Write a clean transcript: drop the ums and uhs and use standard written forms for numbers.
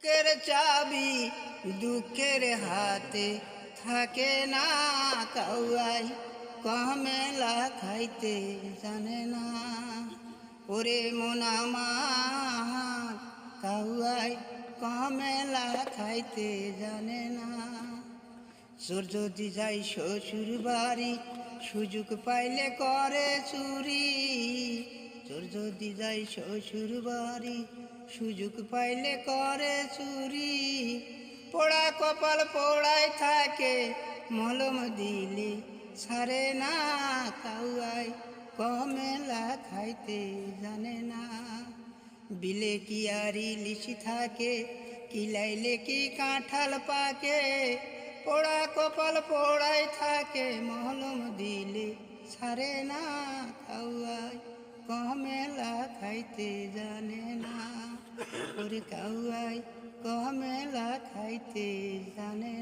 সুখের চাবি দুঃখের হাতে থাকে না, কাউয়াই কমেলা খাইতে জানে না। ওরে মন আমার কাউয়াই কমেলা খাইতে জানে না। চোর যদি যাই শ্বশুর বাড়ি সুযোগ পাইলে করে চুরি। চোর যদি যাই শ্বশুর বাড়ি সুযোগ পাইলে করে চুরি। পোড়া কপাল পোড়াই থাকে মলম দিলে ছাড়ে না, কাউয়াই কমেলা খাইতে জানে না। বিলে কি আর ইলিশ থাকে, কিলাইলে কি কাঁঠাল পাকে। পোড়া কপাল পোড়াই থাকে মলম দিলে ছাড়ে না, কাউয়াই কমেলা খাইতে জানে না। ওরে কাউয়াই কমেলা খাইতে জানে